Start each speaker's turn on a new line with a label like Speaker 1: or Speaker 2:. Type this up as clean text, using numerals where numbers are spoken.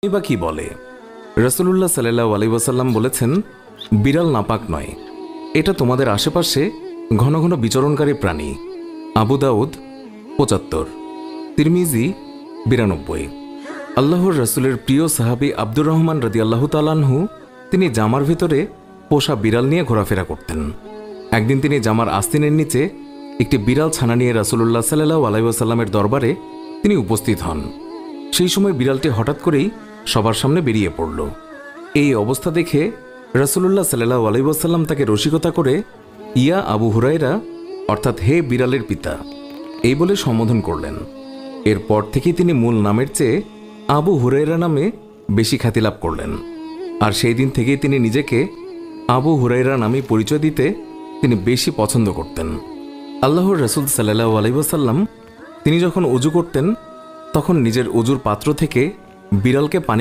Speaker 1: বা কি বলে? রাসূলুল্লাহ সাল্লাল্লাহু আলাইহি ওয়াসাল্লাম বলেছেন, বিড়াল নাপাক নয়, এটা তোমাদের আশেপাশে ঘন ঘন বিচরণকারী প্রাণী। আবু দাউদ ৭৫, তিরমিজি ৯২। আল্লাহর রাসূলের প্রিয় সাহাবী আব্দুর রহমান রাদিয়াল্লাহু তাআলা আনহু তিনি জামার ভিতরে পোষা বিড়াল নিয়ে ঘোরাফেরা করতেন। একদিন তিনি জামার আস্তিনের নিচে একটি বিড়াল ছানা নিয়ে রাসূলুল্লাহ সাল্লাল্লাহু আলাইহি ওয়াসাল্লামের দরবারে তিনি উপস্থিত হন। সেই সময় বিড়ালটি হঠাৎ করেই সবার সামনে বেরিয়ে পড়ল। এই অবস্থা দেখে রাসূলুল্লাহ সাল্লাল্লাহু আলাইহি ওয়াসাল্লাম তাকে রসিকতা করে ইয়া আবু হুরায়রা, অর্থাৎ হে বিড়ালের পিতা, এই বলে সম্বোধন করলেন। এরপর থেকেই তিনি মূল নামের চেয়ে আবু হুরায়রা নামে বেশি খ্যাতি লাভ করলেন। আর সেই দিন থেকেই তিনি নিজেকে আবু হুরায়রা নামে পরিচয় দিতে তিনি বেশি পছন্দ করতেন। আল্লাহর রাসূল সাল্লাল্লাহু আলাইহি ওয়াসাল্লাম তিনি যখন ওযু করতেন তখন নিজের ওযুর পাত্র থেকে বিড়ালকে পানি